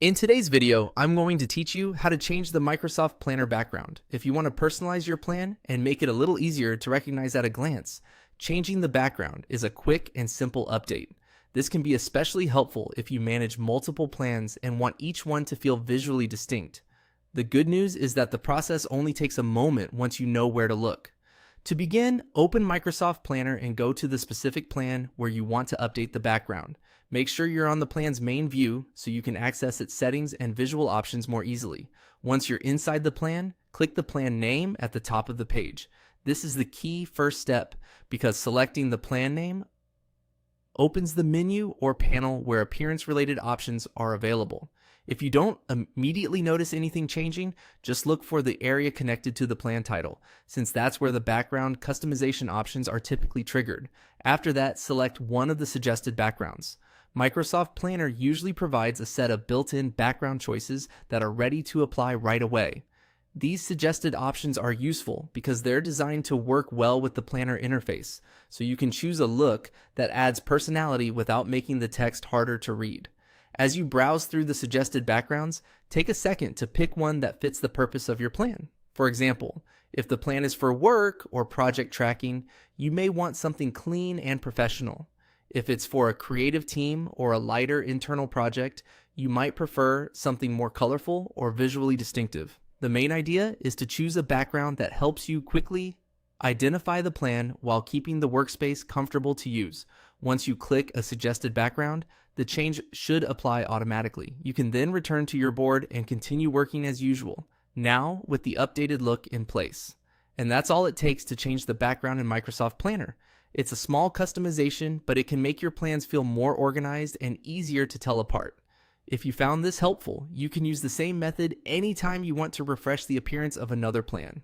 In today's video, I'm going to teach you how to change the Microsoft Planner background. If you want to personalize your plan and make it a little easier to recognize at a glance, changing the background is a quick and simple update. This can be especially helpful if you manage multiple plans and want each one to feel visually distinct. The good news is that the process only takes a moment once you know where to look. To begin, open Microsoft Planner and go to the specific plan where you want to update the background. Make sure you're on the plan's main view so you can access its settings and visual options more easily. Once you're inside the plan, click the plan name at the top of the page. This is the key first step because selecting the plan name opens the menu or panel where appearance-related options are available. If you don't immediately notice anything changing, just look for the area connected to the plan title, since that's where the background customization options are typically triggered. After that, select one of the suggested backgrounds. Microsoft Planner usually provides a set of built-in background choices that are ready to apply right away. These suggested options are useful because they're designed to work well with the Planner interface, so you can choose a look that adds personality without making the text harder to read. As you browse through the suggested backgrounds, take a second to pick one that fits the purpose of your plan. For example, if the plan is for work or project tracking, you may want something clean and professional. If it's for a creative team or a lighter internal project, you might prefer something more colorful or visually distinctive. The main idea is to choose a background that helps you quickly identify the plan while keeping the workspace comfortable to use. Once you click a suggested background, the change should apply automatically. You can then return to your board and continue working as usual, now with the updated look in place. And that's all it takes to change the background in Microsoft Planner. It's a small customization, but it can make your plans feel more organized and easier to tell apart. If you found this helpful, you can use the same method anytime you want to refresh the appearance of another plan.